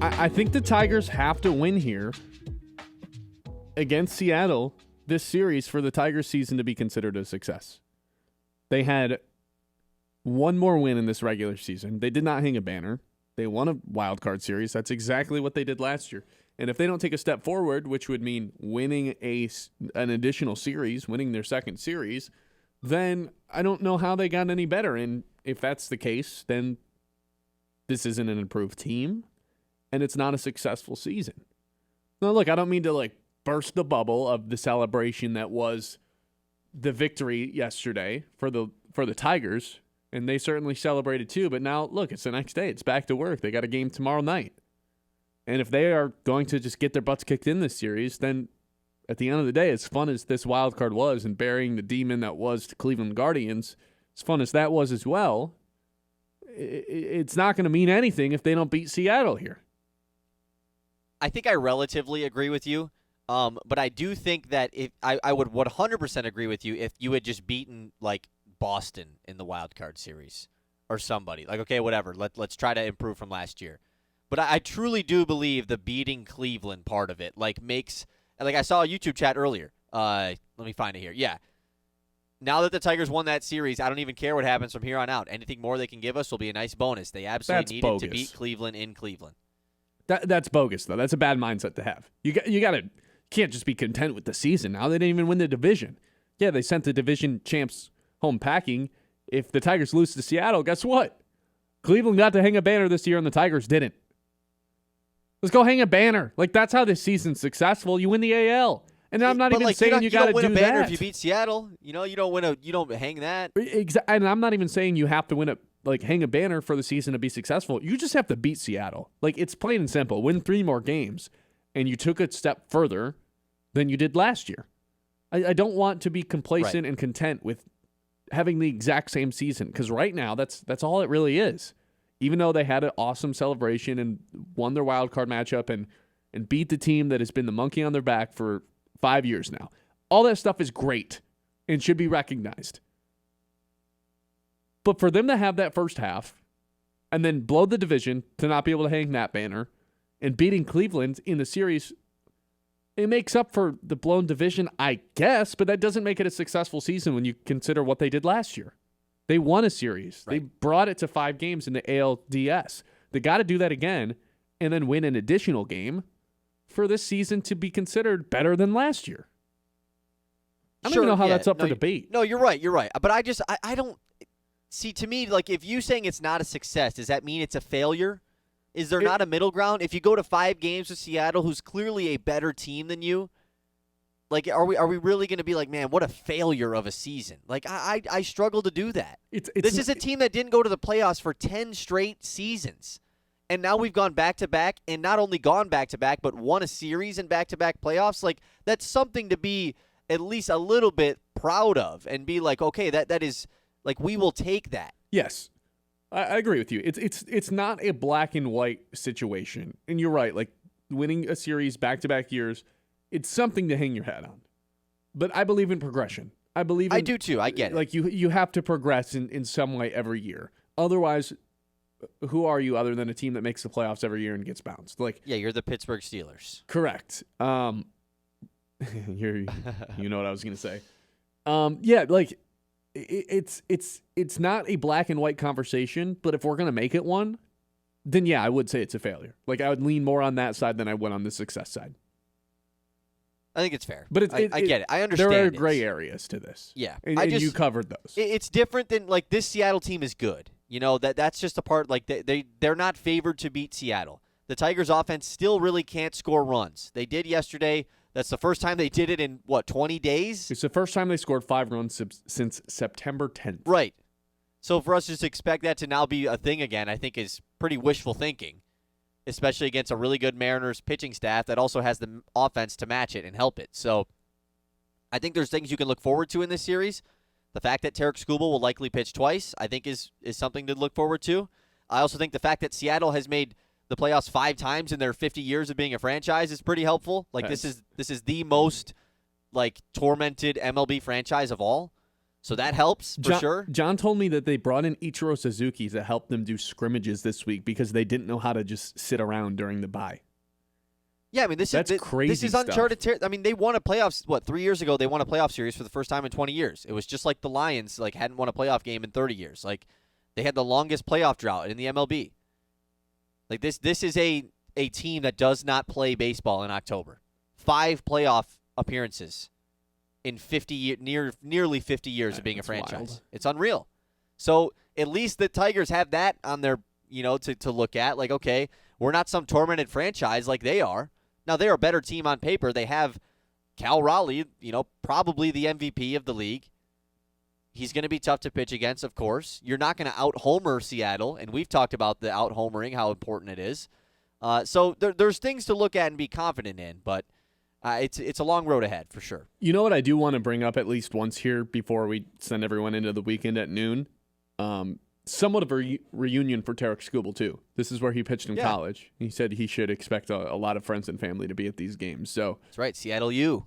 I think the Tigers have to win here against Seattle this series for the Tigers season to be considered a success. They had one more win in this regular season. They did not hang a banner. They won a wild card series. That's exactly what they did last year. And if they don't take a step forward, which would mean winning an additional series, winning their second series, then I don't know how they got any better. And if that's the case, then this isn't an improved team, and it's not a successful season. Now, look, I don't mean to burst the bubble of the celebration that was the victory yesterday for the Tigers, and they certainly celebrated too. But now, look, it's the next day. It's back to work. They got a game tomorrow night. And if they are going to just get their butts kicked in this series, then at the end of the day, as fun as this wild card was and burying the demon that was the Cleveland Guardians, as fun as that was as well, it's not going to mean anything if they don't beat Seattle here. I think I relatively agree with you, but I do think that if I would 100% agree with you if you had just beaten Boston in the wild card series or somebody. Okay, whatever. Let's try to improve from last year. But I truly do believe the beating Cleveland part of it makes I saw a YouTube chat earlier. Let me find it here. Yeah. Now that the Tigers won that series, I don't even care what happens from here on out. Anything more they can give us will be a nice bonus. They absolutely needed to beat Cleveland in Cleveland. That's bogus, though. That's a bad mindset to have. You can't just be content with the season now. They didn't even win the division. Yeah, they sent the division champs home packing. If the Tigers lose to Seattle, guess what? Cleveland got to hang a banner this year, and the Tigers didn't. Let's go hang a banner. That's how this season's successful. You win the AL. And I'm not even saying you got to do that. You don't win a banner if you beat Seattle. You don't hang that. Exactly. And I'm not even saying you have to win hang a banner for the season to be successful. You just have to beat Seattle. It's plain and simple. Win 3 more games, and you took a step further than you did last year. I don't want to be complacent and content with having the exact same season, because right now that's all it really is. Even though they had an awesome celebration and won their wild card matchup and beat the team that has been the monkey on their back for 5 years now. All that stuff is great and should be recognized. But for them to have that first half and then blow the division to not be able to hang that banner and beating Cleveland in the series, it makes up for the blown division, I guess, but that doesn't make it a successful season when you consider what they did last year. They won a series. Right. They brought it to 5 games in the ALDS. They got to do that again and then win an additional game for this season to be considered better than last year. I don't even know how that's up for debate. No, you're right. But I don't see, to me, if you saying it's not a success, does that mean it's a failure? Is there not a middle ground? If you go to 5 games with Seattle, who's clearly a better team than you, are we really going to be man, what a failure of a season? I struggle to do that. This is a team that didn't go to the playoffs for 10 straight seasons. And now we've gone back-to-back, and not only gone back-to-back, but won a series in back-to-back playoffs. That's something to be at least a little bit proud of and be okay, that is, we will take that. Yes, I agree with you. It's not a black and white situation. And you're right, winning a series back-to-back years, it's something to hang your hat on. But I believe in progression. I do too. I get it. You have to progress in some way every year. Otherwise, who are you other than a team that makes the playoffs every year and gets bounced? Yeah, you're the Pittsburgh Steelers. Correct. You know what I was going to say. It's not a black and white conversation, but if we're going to make it one, then yeah, I would say it's a failure. I would lean more on that side than I would on the success side. I think it's fair. But I get it. I understand. There are gray areas to this. Yeah. And you covered those. It's different than this Seattle team is good. That's just a part they're not favored to beat Seattle. The Tigers offense still really can't score runs. They did yesterday. That's the first time they did it in 20 days? It's the first time they scored 5 runs since September 10th. Right. So for us just to expect that to now be a thing again, I think is pretty wishful thinking, especially against a really good Mariners pitching staff that also has the offense to match it and help it. So I think there's things you can look forward to in this series. The fact that Tarek Skubal will likely pitch twice, I think is something to look forward to. I also think the fact that Seattle has made the playoffs 5 times in their 50 years of being a franchise is pretty helpful. This is the most tormented MLB franchise of all. So that helps for sure. John told me that they brought in Ichiro Suzuki to help them do scrimmages this week because they didn't know how to just sit around during the bye. Yeah, I mean, that's crazy. This is uncharted. I mean, they won a playoffs. 3 years ago? They won a playoff series for the first time in 20 years. It was just like the Lions, hadn't won a playoff game in 30 years. They had the longest playoff drought in the MLB. This is a team that does not play baseball in October. 5 playoff appearances in nearly 50 years of being a franchise. Wild. It's unreal. So at least the Tigers have that on their, to look at. Okay, we're not some tormented franchise like they are. Now, they're a better team on paper. They have Cal Raleigh, probably the MVP of the league. He's going to be tough to pitch against, of course. You're not going to out-homer Seattle, and we've talked about the out-homering, how important it is. So there's things to look at and be confident in, but it's a long road ahead for sure. You know what I do want to bring up at least once here before we send everyone into the weekend at noon? Somewhat of a reunion for Tarek Skubal, too. This is where he pitched in college. He said he should expect a lot of friends and family to be at these games. So that's right, Seattle U.